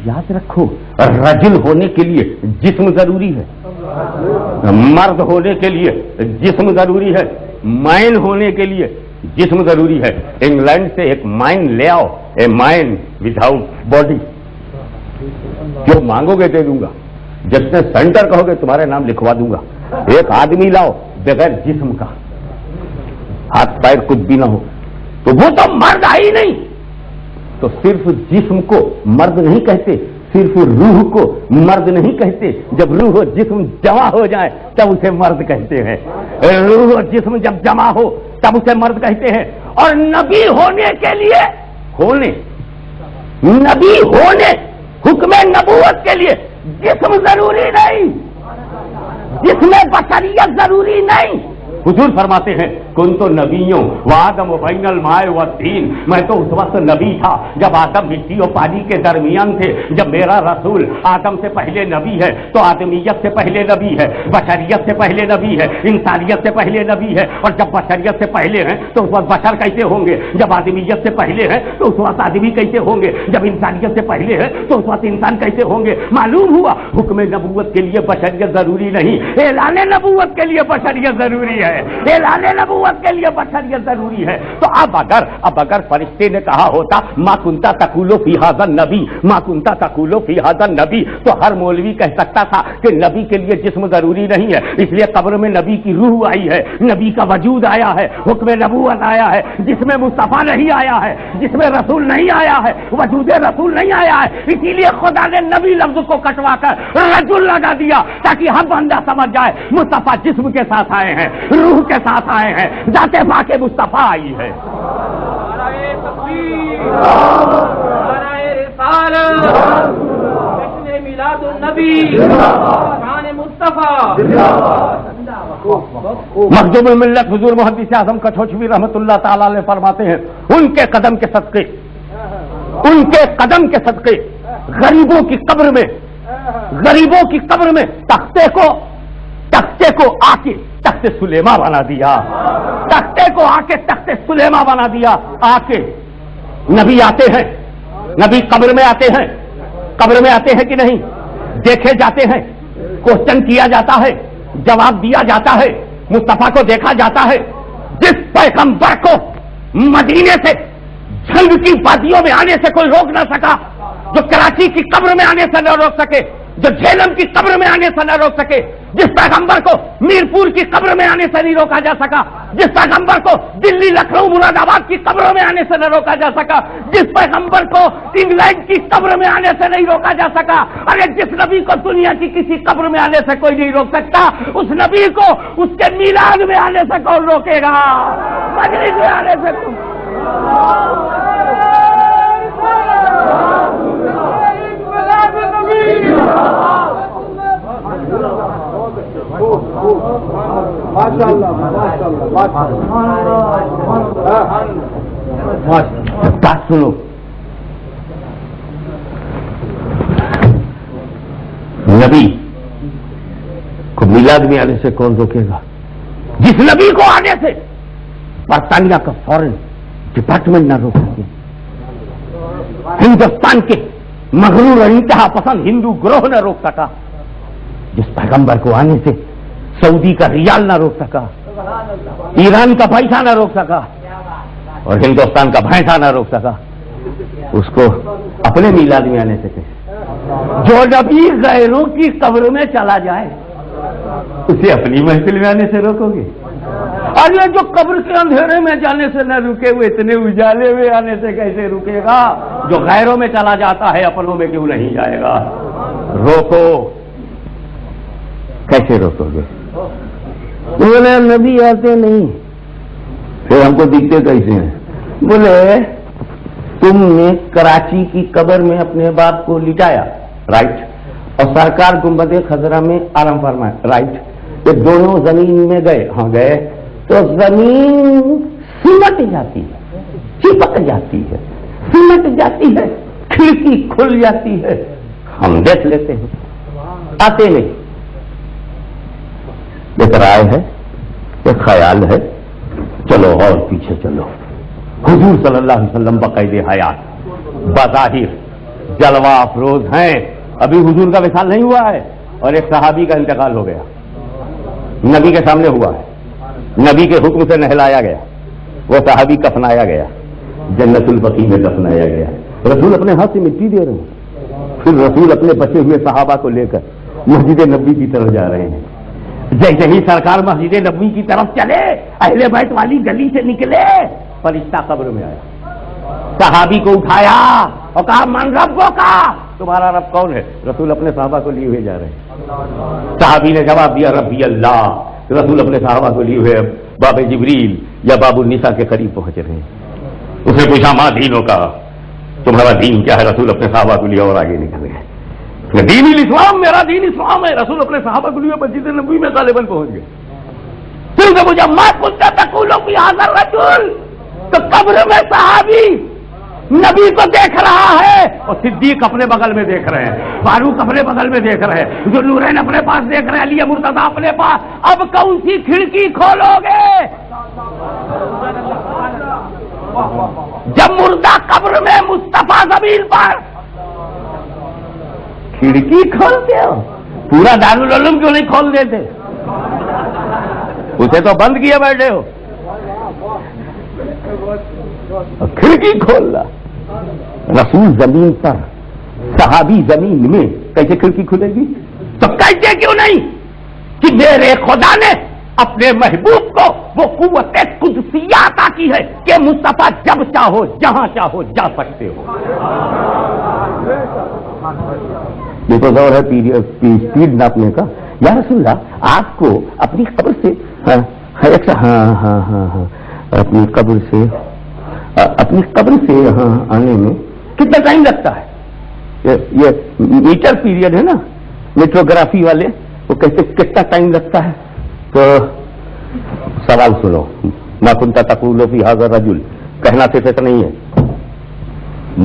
یاد رکھو، رجل ہونے کے لیے جسم ضروری ہے، مرد ہونے کے لیے جسم ضروری ہے، مائن ہونے کے لیے جسم ضروری ہے۔ انگلینڈ سے ایک مائن لے آؤ، اے مائن وداؤٹ باڈی، جو مانگو گے دے دوں گا، جس نے سینٹر کہو گے تمہارے نام لکھوا دوں گا۔ ایک آدمی لاؤ بغیر جسم کا، ہاتھ پیر کچھ بھی نہ ہو، تو وہ تو مرد ہی نہیں۔ تو صرف جسم کو مرد نہیں کہتے، صرف روح کو مرد نہیں کہتے، جب روح و جسم جمع ہو جائے تب اسے مرد کہتے ہیں۔ روح و جسم جب جمع ہو تب اسے مرد کہتے ہیں۔ اور نبی ہونے کے لیے نبی ہونے حکم نبوت کے لیے جسم ضروری نہیں، جسم بشریت ضروری نہیں۔ حضور فرماتے ہیں کن تو نبیوں وآدم و بین الماء والطین، میں تو اس وقت نبی تھا جب آدم مٹی اور پانی کے درمیان تھے۔ جب میرا رسول آدم سے پہلے نبی ہے تو آدمیت سے پہلے نبی ہے، بشریت سے پہلے نبی ہے، انسانیت سے پہلے نبی ہے۔ اور جب بشریت سے پہلے ہیں تو اس وقت بشر کیسے ہوں گے؟ جب آدمیت سے پہلے ہیں تو اس وقت آدمی کیسے ہوں گے؟ جب انسانیت سے پہلے ہیں تو اس وقت انسان کیسے ہوں گے؟ معلوم ہوا حکم نبوت کے لیے بشریت ضروری نہیں، اعلان نبوت کے لیے بشریت ضروری ہے، اعلان نبوت کے لیے بشریت ضروری ہے۔ تو اب اگر فرشتے نے کہا ہوتا ما کنتا تقول فی ھذا النبی، ما کنتا تقول فی ھذا النبی، تو ہر مولوی کہہ سکتا تھا کہ نبی کے لیے جسم ضروری نہیں ہے، اس لیے قبر میں نبی کی روح آئی ہے، نبی کا وجود آیا ہے، حکم نبوت آیا ہے، جس میں مصطفیٰ نہیں آیا ہے، جس میں رسول نہیں آیا ہے، وجود رسول نہیں آیا ہے۔ اسی لیے خدا نے نبی لفظ کو کٹوا کر رجل لگا دیا تاکہ ہر بندہ سمجھ جائے مصطفیٰ جسم کے ساتھ آئے ہیں، روح کے ساتھ آئے ہیں، ذات پاک مصطفیٰ آئی ہے۔ میلاد النبی، شان مصطفیٰ، مخدوم الملت حضور محدث اعظم کچھوچوی رحمت اللہ تعالی علیہ فرماتے ہیں ان کے قدم کے صدقے، ان کے قدم کے صدقے غریبوں کی قبر میں، غریبوں کی قبر میں تختے کو آ کے تخت سلیمہ بنا دیا، تختے کو آ کے تخت سلیمہ بنا دیا۔ آ کے نبی آتے ہیں، نبی قبر میں آتے ہیں، قبر میں آتے ہیں کہ نہیں؟ دیکھے جاتے ہیں، کوشچن کیا جاتا ہے، جواب دیا جاتا ہے، مصطفیٰ کو دیکھا جاتا ہے۔ جس پیغمبر کو مدینے سے جنگ کی وادیوں میں آنے سے کوئی روک نہ سکا، جو کراچی کی قبر میں آنے سے نہ روک سکے، جو جہلم کی قبر میں آنے سے نہ روک سکے، جس پیغمبر کو میرپور کی قبر میں آنے سے نہیں روکا جا سکا، جس پیغمبر کو دلی، لکھنؤ، مراد آباد کی قبروں میں آنے سے نہ روکا جا سکا، جس پیغمبر کو انگلینڈ کی قبر میں آنے سے نہیں روکا جا سکا، ارے جس نبی کو دنیا کی کسی قبر میں آنے سے کوئی نہیں روک سکتا، اس نبی کو اس کے میلاد میں آنے سے کون روکے گا؟ مجلس میں آنے سے کون؟ بات سنو، نبی کو میلاد میں آنے سے کون روکے گا؟ جس نبی کو آنے سے برطانیہ کا فورن ڈپارٹمنٹ نہ روک سکے، ہندوستان کے مغرور اور انتہا پسند ہندو گروہ نہ روک سکا، جس پیغمبر کو آنے سے سعودی کا ریال نہ روک سکا، ایران کا پیسہ نہ روک سکا اور ہندوستان کا بھینسا نہ روک سکا، اس کو اپنے میلاد میں آنے سے کیسے؟ جو نبی غیروں کی قبر میں چلا جائے اسے اپنی محفل میں آنے سے روکو گے؟ اور یہ جو قبر کے اندھیرے میں جانے سے نہ رکے ہوئے اتنے اجالے میں آنے سے کیسے رکے گا؟ جو غیروں میں چلا جاتا ہے اپنوں میں کیوں نہیں جائے گا؟ روکو، کیسے روکو گے؟ بولے نبی آتے نہیں، پھر ہم کو دکھتے کیسے ہیں؟ بولے تم نے کراچی کی قبر میں اپنے باپ کو لٹایا، رائٹ، اور سرکار گنبد خضرا میں آرام فرمایا، رائٹ، یہ دونوں زمین میں گئے، ہاں گئے، تو زمین سمٹ جاتی ہے، چپک جاتی ہے، سمٹ جاتی ہے، کھڑکی کھل جاتی ہے، ہم دیکھ لیتے ہیں، آتے نہیں۔ ایک رائے ہے، ایک خیال ہے، چلو اور پیچھے چلو۔ حضور صلی اللہ علیہ وسلم باقاعدہ حیات، بظاہر جلوہ افروز ہیں، ابھی حضور کا وصال نہیں ہوا ہے اور ایک صحابی کا انتقال ہو گیا، نبی کے سامنے ہوا ہے، نبی کے حکم سے نہلایا گیا، وہ صحابی کفنایا گیا، جنت البقیع میں دفنایا گیا، رسول اپنے ہاتھ سے مٹی دے رہے ہیں، پھر رسول اپنے بچے ہوئے صحابہ کو لے کر مسجد نبوی کی طرف جا رہے ہیں۔ جیسے ہی سرکار مسجد نبوی کی طرف چلے، اہل بیت والی گلی سے نکلے، فرشتہ قبر میں آیا، صحابی کو اٹھایا اور کہا من ربوں کا، تمہارا رب کون ہے؟ رسول اپنے صحابہ کو لیے ہوئے جا رہے ہیں۔ صحابی نے جواب دیا ربی اللہ، رسول اپنے صحابہ کو لیے ہوئے باب جبریل یا باب النساء کے قریب پہنچ رہے ہیں۔ اس نے پوچھا ماں دینوں کا، تمہارا دین کیا ہے؟ رسول اپنے صحابہ کو لیے اور آگے نکل گئے۔ دین الاسلام، میرا دین اسلام ہے، رسول اپنے صحابہ کو لیے مسجد نبوی میں غالباً پہنچ گئے۔ پھر سے مجھے ما کنت تقول فی ھذا الرجل، تو قبر میں صحابی نبی کو دیکھ رہا ہے اور صدیق اپنے بغل میں دیکھ رہے ہیں، فاروق اپنے بغل میں دیکھ رہے ہیں، جو نورین اپنے پاس دیکھ رہے ہیں، علی مرتضیٰ اپنے پاس۔ اب کون سی کھڑکی کھولو گے؟ جب مردہ قبر میں، مصطفیٰ زمین پر، کھڑکی کھولتے ہو؟ پورا دارالعلوم کیوں نہیں کھول دیتے؟ اسے تو بند کیا بیٹھے ہو، کھڑکی کھول رہا۔ رسول زمین پر، صحابی زمین میں، کیسے کھڑکی کھلے گی؟ تو کہتے کیوں نہیں کہ میرے خدا نے اپنے محبوب کو وہ قوت قدسیہ عطا کی ہے کہ مصطفیٰ جب چاہو جہاں چاہو جا سکتے ہو۔ یہ تو دور ہے اسپیڈ ناپنے کا۔ یا رسول اللہ، آپ کو اپنی قبر سے اپنی قبر سے یہاں آنے میں کتنا ٹائم لگتا ہے؟ یہ میٹر پیریڈ ہے نا، میٹروگرافی والے وہ کہتے کتنا ٹائم لگتا ہے؟ تو سوال سنو، ما کنت تقول فی ھذا الرجل، کہنا صرف اتنا نہیں ہے،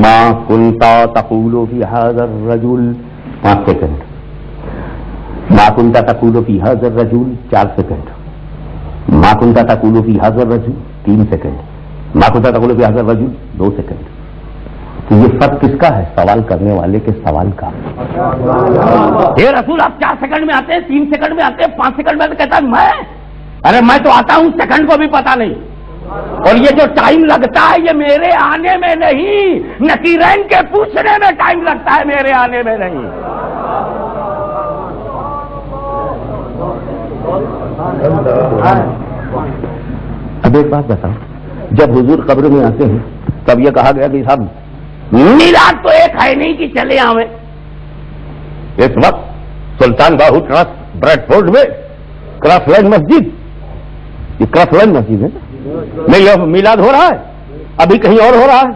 ما کنت تقول فی ھذا الرجل 5 سیکنڈ، ما کنت تقول فی ھذا الرجل 4 سیکنڈ، ما کنت تقول فی ھذا الرجل 3 سیکنڈ، ما کنت تقول فی ھذا الرجل 2 سیکنڈ۔ تو یہ فرق کس کا ہے؟ سوال کرنے والے کے سوال کا۔ یہ رسول آپ 4 سیکنڈ میں آتے ہیں، 3 سیکنڈ میں آتے ہیں، 5 سیکنڈ میں آتے، کہتا ہے میں تو آتا ہوں سیکنڈ کو بھی پتا نہیں، اور یہ جو ٹائم لگتا ہے یہ میرے آنے میں نہیں، نکیرین کے پوچھنے میں ٹائم لگتا ہے، میرے آنے میں نہیں۔ اب ایک بات بتاؤ، جب حضور قبر میں آتے ہیں تب یہ کہا گیا کہ صاحب میلاد تو ایک ہے نہیں کہ چلے آویں؟ اس وقت Sultan Bahu trust bread Ford میں کراس لائن مسجد، یہ کراس لائن مسجد ہے نہیں، یہ میلاد ہو رہا ہے، ابھی کہیں اور ہو رہا ہے،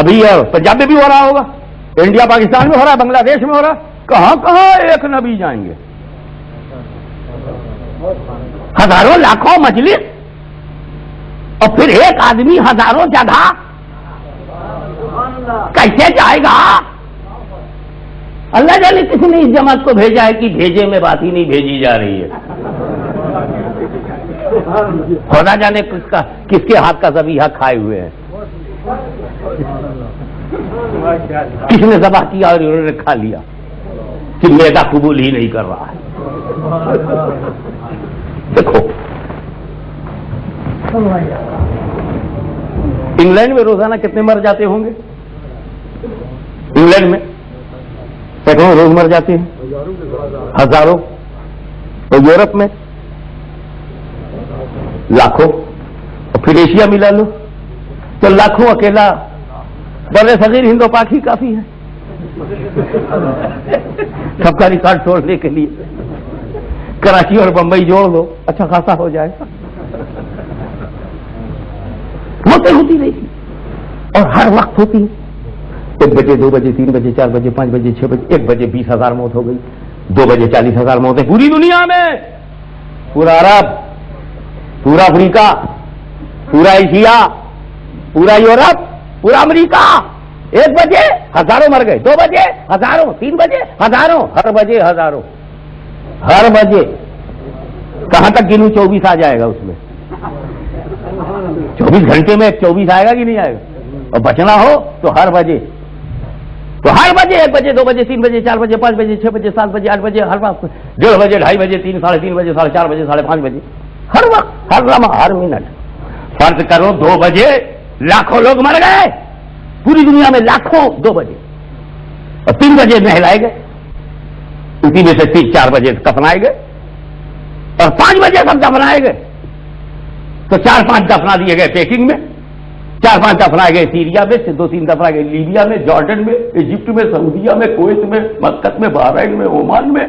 ابھی پنجاب میں بھی ہو رہا ہوگا، انڈیا پاکستان میں ہو رہا ہے، بنگلہ دیش میں ہو رہا ہے، کہاں کہاں ایک نبی جائیں گے؟ ہزاروں لاکھوں مجلس، اور پھر ایک آدمی ہزاروں جگہ کیسے جائے گا؟ اللہ جانے کسی نے اس جماعت کو بھیجا ہے کہ بھیجے میں بات ہی نہیں بھیجی جا رہی ہے، خدا جانے کس کے ہاتھ کا ذبیحہ کھائے ہوئے ہیں، کس نے ذبح کیا اور انہوں نے کھا لیا کہ میدا قبول ہی نہیں کر رہا ہے۔ دیکھو انگلینڈ میں روزانہ کتنے مر جاتے ہوں گے؟ انگلینڈ میں سینکڑوں روز مر جاتے ہیں، ہزاروں، اور یورپ میں لاکھوں، اور پھر ایشیا ملا لو تو لاکھوں، اکیلا بر صغیر ہند و پاک ہی کافی ہے سب کا ریکارڈ توڑنے کے لیے۔ کراچی اور بمبئی جوڑ دو اچھا خاصا ہو جائے گا۔ موتیں ہوتی رہی اور ہر وقت ہوتی، 1 بجے 2 بجے 3 بجے 4 بجے 5 بجے 6 بجے، 1 بجے 20,000 موت ہو گئی، 2 بجے 40,000 موتیں پوری دنیا میں، پورا عرب، پورا افریقہ، پورا ایشیا، پورا یورپ، پورا امریکہ، 1 بجے ہزاروں مر گئے، 2 بجے ہزاروں، 3 بجے ہزاروں، ہر بجے ہزاروں، ہر بجے۔ کہاں تک گنوں؟ 24 آ جائے گا اس میں، 24 گھنٹے میں 24 آئے گا کہ نہیں آئے گا؟ اور بچنا ہو تو ہر بجے، تو ہر بجے 1 بجے 2 بجے 3 بجے 4 بجے 5 بجے 6 بجے 7 بجے 8 بجے، ہر وقت 1:30 بجے 2:30 بجے 3 ساڑھے 3 بجے 4:30 بجے 5:30 بجے، ہر وقت، ہر لمحہ، ہر منٹ۔ فرض کرو 2 بجے لاکھوں لوگ مر گئے پوری دنیا میں، لاکھوں 2 بجے، اور 3 بجے نہلائے گئے، اسی میں سے 4 بجے دفنائے گئے، اور 5 بجے سب دفنائے گئے، تو 4-5 دفنا دیے گئے پیکنگ میں، 4-5 دفنائے گئے سیریا میں، 2-3 دفنائے گئے لیبیا میں، جارڈن میں، ایجپٹ میں، سعودیہ میں، کویت میں، مسقط میں، بحرین میں، عمان میں،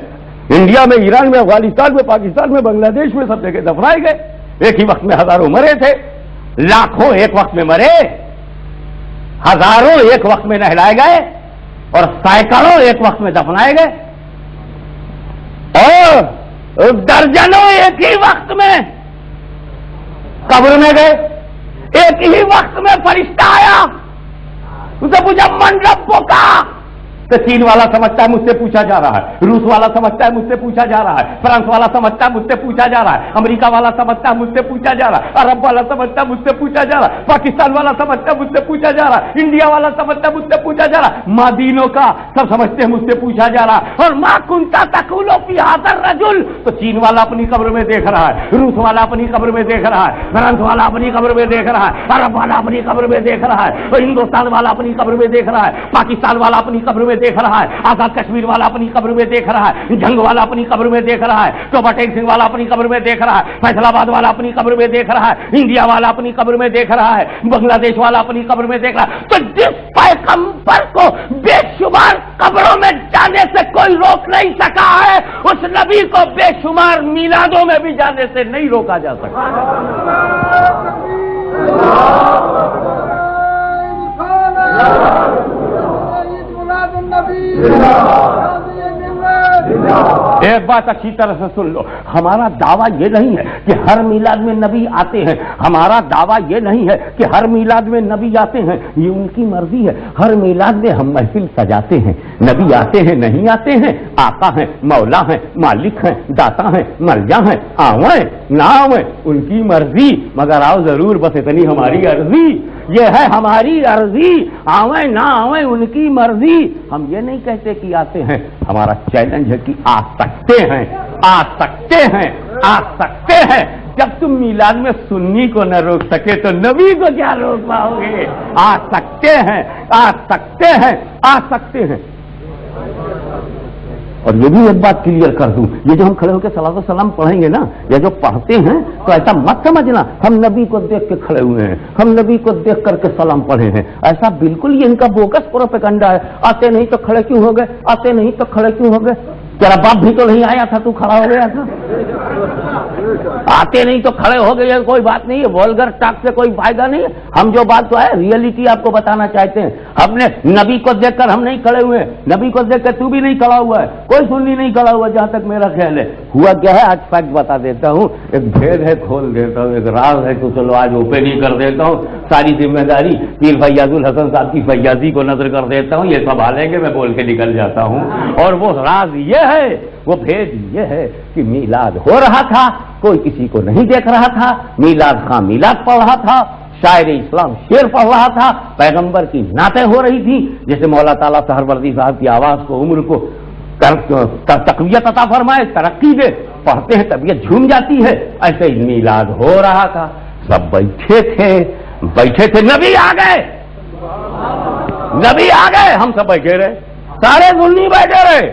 انڈیا میں، ایران میں، افغانستان میں، پاکستان میں، بنگلہ دیش میں، سب جگہ دفنائے گئے۔ ایک ہی وقت میں ہزاروں مرے تھے، لاکھوں ایک وقت میں مرے، ہزاروں ایک وقت میں نہلائے گئے، اور سینکڑوں ایک وقت میں دفنائے گئے، اور درجنوں ایک ہی وقت میں قبر میں گئے۔ ایک ہی وقت میں فرشتہ آیا، اسے پوچھا من ربک کا، تو چین والا سمجھتا ہے مجھ سے پوچھا جا رہا ہے، روس والا سمجھتا ہے مجھ سے پوچھا جا رہا ہے، فرانس والا سمجھتا ہے مجھ سے پوچھا جا رہا ہے، امریکہ والا سمجھتا ہے مجھ سے پوچھا جا رہا ہے، عرب والا سمجھتا ہے مجھ سے پوچھا جا رہا ہے، پاکستان والا سمجھتا ہے مجھ سے پوچھا جا رہا ہے، انڈیا والا سمجھتا ہے مجھ سے پوچھا جا رہا ہے، مادینوں کا سب سمجھتے ہیں مجھ سے پوچھا جا رہا ہے، اور ما کنت تقول فی ھذا الرجل، تو چین والا اپنی قبر میں دیکھ رہا ہے، روس والا اپنی قبر میں دیکھ رہا ہے، فرانس والا اپنی قبر میں دیکھ رہا ہے، عرب والا اپنی قبر میں دیکھ رہا ہے، اور ہندوستان والا اپنی قبر میں دیکھ رہا ہے، پاکستان والا اپنی قبر میں دیکھ رہا ہے، آزاد کشمیر والا اپنی قبر میں دیکھ رہا ہے، جنگ والا اپنی قبر میں دیکھ رہا ہے، توبہ ٹیک سنگھ والا اپنی قبر میں دیکھ رہا ہے، فیصل آباد والا اپنی قبر میں دیکھ رہا ہے، انڈیا والا اپنی قبر میں دیکھ رہا ہے، بنگلہ دیش والا اپنی قبر میں دیکھ رہا ہے۔ تو جس پیغمبر کو بے شمار قبروں میں جانے سے کوئی روک نہیں سکا ہے، اس نبی کو بے شمار میلادوں میں بھی جانے سے نہیں روکا جا سکتا۔ ایک بات اچھی طرح سے سن لو، ہمارا دعویٰ یہ نہیں ہے کہ ہر میلاد میں نبی آتے ہیں، ہمارا دعویٰ یہ نہیں ہے کہ ہر میلاد میں نبی آتے ہیں، یہ ان کی مرضی ہے۔ ہر میلاد میں ہم محفل سجاتے ہیں، نبی آتے ہیں نہیں آتے ہیں، آقا ہیں، مولا ہیں، مالک ہیں، داتا ہیں، ملجا ہیں، آویں نہ آویں ان کی مرضی، مگر آؤ ضرور، بس اتنی ہماری عرضی، یہ ہے ہماری عرضی، آویں نہ آویں ان کی مرضی۔ ہم یہ نہیں کہتے کہ آتے ہیں، ہمارا چیلنج ہے کہ آ سکتے ہیں، آ سکتے ہیں، آ سکتے ہیں۔ جب تم میلاد میں سنی کو نہ روک سکے تو نبی کو کیا روک پاؤ گے؟ آ سکتے ہیں، آ سکتے ہیں، آ سکتے ہیں۔ اور یہ بھی ایک بات کلیئر کر دوں، یہ جو ہم کھڑے ہو کے صلاۃ و سلام پڑھیں گے نا، یا جو پڑھتے ہیں تو ایسا مت سمجھنا ہم نبی کو دیکھ کے کھڑے ہوئے ہیں، ہم نبی کو دیکھ کر کے سلام پڑھے ہیں، ایسا بالکل یہ ان کا بوگس پروپیگنڈا ہے۔ آتے نہیں تو کھڑے کیوں ہو گئے، آتے نہیں تو کھڑے کیوں ہو گئے؟ تیرا باپ بھی تو نہیں آیا تھا، تو کھڑا ہو گیا تھا۔ آتے نہیں تو کھڑے ہو گئے، کوئی بات نہیں ہے، وولگر ٹاک سے کوئی فائدہ نہیں ہے۔ ہم جو بات تو ہے ریئلٹی آپ کو بتانا چاہتے ہیں۔ ہم نے نبی کو دیکھ کر ہم نہیں کھڑے ہوئے، نبی کو دیکھ کر تو بھی نہیں کھڑا ہوا ہے، کوئی سنی نہیں کھڑا ہوا، جہاں تک میرا خیال ہے۔ ہوا کیا ہے، آج فیکٹ بتا دیتا ہوں، ایک بھید ہے کھول دیتا ہوں، ایک راز ہے تو چلو آج اوپن ہی کر دیتا ہوں۔ ساری ذمہ داری پیر فیاض الحسن صاحب کی فیاضی کو نظر کر دیتا ہوں، یہ سنبھالیں گے، میں بول کے نکل جاتا ہوں۔ اور وہ راز یہ ہے، وہ بھید یہ ہے کہ میلاد ہو رہا تھا، کوئی کسی کو نہیں دیکھ رہا تھا، میلاد خان میلاد پڑھ رہا تھا، شاعر اسلام شعر پڑھ رہا تھا، پیغمبر کی نعتیں ہو رہی تھی، جیسے مولا تعالیٰ سہروردی صاحب کی آواز کو، عمر کو تقویت عطا فرمائے، ترقی دے، پڑھتے ہیں طبیعت جھوم جاتی ہے، ایسے ہی میلاد ہو رہا تھا۔ سب بیٹھے تھے، نبی آ گئے، نبی آ گئے، ہم سب بیٹھے رہے، سارے سنی بیٹھے رہے،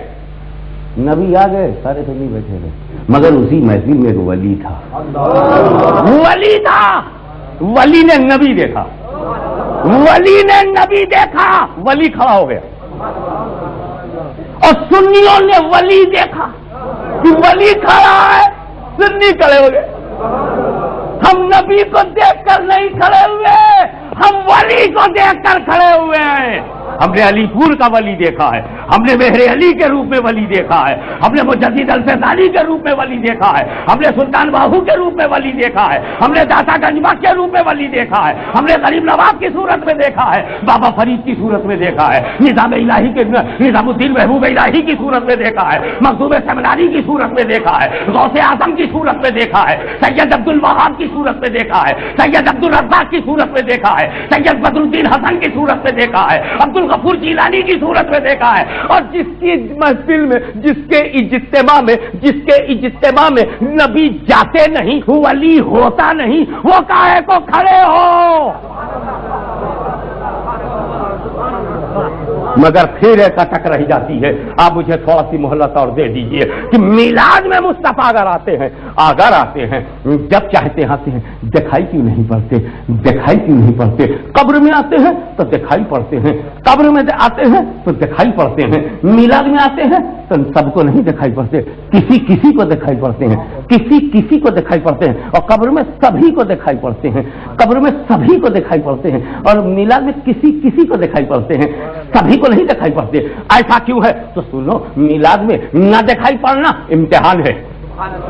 نبی آ گئے، سارے سنی بیٹھے رہے، مگر اسی محفل میں ایک ولی تھا، ولی تھا، ولی نے نبی دیکھا، ولی نے نبی دیکھا، ولی کھڑا ہو گیا، اور سنیوں نے ولی دیکھا کہ ولی کھڑا ہے، سنی کھڑے ہو گئے۔ ہم نبی کو دیکھ کر نہیں کھڑے ہوئے، ہم ولی کو دیکھ کر کھڑے ہوئے ہیں۔ ہم نے علی پور کا ولی دیکھا ہے، ہم نے مہر علی کے روپ میں ولی دیکھا ہے، ہم نے مجدد الفیضانی کے روپ میں ولی دیکھا ہے، ہم نے سلطان باہو کے روپ میں ولی دیکھا ہے، ہم نے داتا گنجبا کے روپ میں ولی دیکھا ہے، ہم نے غریب نواب کی صورت میں دیکھا ہے، بابا فرید کی صورت میں دیکھا ہے، نظام الہی کے نظام الدین محبوب الہی کی صورت میں دیکھا ہے، مخدوم سمنانی کی صورت میں دیکھا ہے، غوث اعظم کی صورت میں دیکھا ہے، سید عبد الوہاب کی صورت میں دیکھا ہے، سید عبد الرزاق کی صورت میں دیکھا ہے، سید بدر الدین حسن کی صورت میں دیکھا ہے، عبد الغفور جیلانی کی صورت میں دیکھا ہے۔ اور جس کی محفل میں، جس کے اجتماع میں نبی جاتے نہیں، ولی ہوتا نہیں، وہ کاہے کو کھڑے ہو؟ مگر پھر ایک اٹک رہ جاتی ہے، آپ مجھے تھوڑا سی مہلت اور دے دیجئے کہ میلاد میں مصطفیٰ اگر آتے ہیں، جب چاہتے آتے ہیں، دکھائی کیوں نہیں پڑتے؟ قبر میں آتے ہیں تو دکھائی پڑتے ہیں، قبر میں آتے ہیں تو دکھائی پڑتے ہیں، میلاد میں آتے ہیں تو سب کو نہیں دکھائی پڑتے، کسی کو دکھائی پڑتے ہیں، کسی کو دکھائی پڑتے ہیں، اور قبر میں سبھی کو دکھائی پڑتے ہیں، قبر میں سبھی کو دکھائی پڑتے ہیں، اور میلاد میں کسی کو دکھائی پڑتے ہیں، سبھی کو نہیں دکھائی پڑتے۔ ایسا کیوں ہے؟ تو سنو، میلاد میں نہ دکھائی پڑنا امتحان ہے،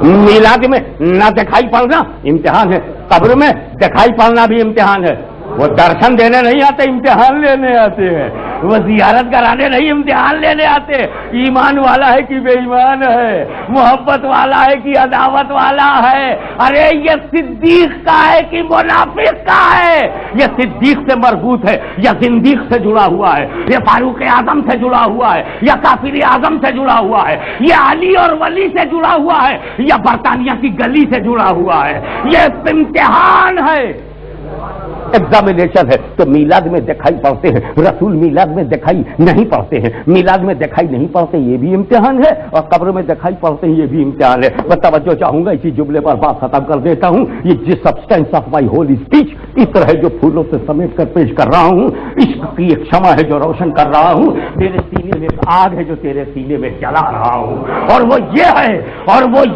میلاد میں نہ دکھائی پڑنا امتحان ہے، قبر میں دکھائی پڑنا بھی امتحان ہے۔ وہ درشن دینے نہیں آتے، امتحان لینے آتے ہیں، وہ زیارت کرانے نہیں، امتحان لینے آتے۔ ایمان والا ہے کہ بے ایمان ہے، محبت والا ہے کہ عداوت والا ہے، ارے یہ صدیق کا ہے کہ منافق کا ہے، یہ صدیق سے مربوط ہے یا زندیق سے جڑا ہوا ہے، یہ فاروق اعظم سے جڑا ہوا ہے یا کافر اعظم سے جڑا ہوا ہے، یہ علی اور ولی سے جڑا ہوا ہے یا برطانیہ کی گلی سے جڑا ہوا ہے، یہ امتحان ہے، ایگزامینیشن ہے۔ تو میلاد میں دکھائی پڑتے ہیں، رسول میلاد میں دکھائی نہیں پڑتے ہیں، میلاد میں دکھائی نہیں پڑتے، یہ بھی امتحان ہے، اور قبر میں دکھائی پڑتے ہیں، یہ بھی امتحان ہے۔ میں توجہ چاہوں گا، اسی جملے پر بات ختم کر دیتا ہوں۔ یہ جس substance of my whole speech اس طرح جو پھولوں سے سمیٹ کر پیش کر رہا ہوں، عشق کی ایک شمع ہے جو روشن کر رہا ہوں، تیرے سینے میں ایک آگ ہے جو تیرے سینے میں جلا رہا ہوں، اور وہ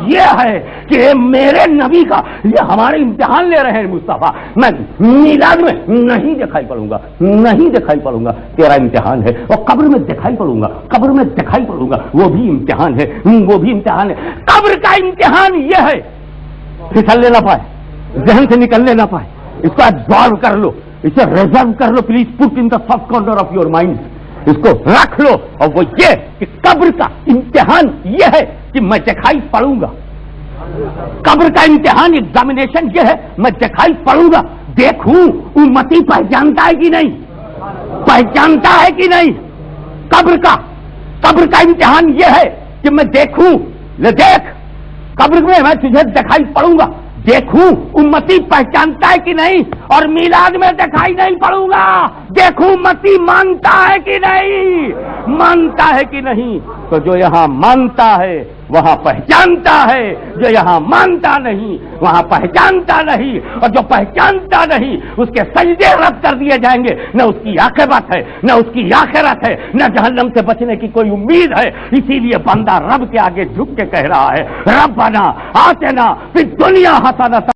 یہ ہے کہ میرے نبی کا یہ ہمارے امتحان لے رہے ہیں مصطفیٰ، میں میلاد میں نہیں دکھائی پڑوں گا، تیرا امتحان ہے، اور قبر میں دکھائی پڑوں گا، وہ بھی امتحان ہے، قبر کا امتحان یہ ہے، پھسلنے نہ پائے، ذہن سے نکلنے نہ پائے، اس کو ایبزارو کر لو، اسے ریزرو کر لو، please put in the first corner of your mind, اس کو رکھ لو، اور وہ یہ کہ قبر کا امتحان یہ ہے کہ میں دکھائی پڑوں گا، قبر کا امتحان ایگزامینیشن یہ ہے، میں دکھائی پڑوں گا، دیکھوں امتی پہچانتا ہے کہ نہیں، قبر کا امتحان یہ ہے کہ میں دیکھوں، دیکھ قبر میں میں تجھے دکھائی پڑوں گا، دیکھوں امتی پہچانتا ہے کہ نہیں، اور میلاد میں دکھائی نہیں پڑوں گا، دیکھوں امتی مانتا ہے کہ نہیں، تو جو یہاں مانتا ہے وہاں پہچانتا ہے، جو یہاں مانتا نہیں وہاں پہچانتا نہیں، اور جو پہچانتا نہیں اس کے سجدے رد کر دیے جائیں گے، نہ اس کی عاقبت ہے، نہ اس کی آخرت ہے، نہ جہنم سے بچنے کی کوئی امید ہے۔ اسی لیے بندہ رب کے آگے جھک کے کہہ رہا ہے، ربنا آتنا فی الدنیا حسنۃ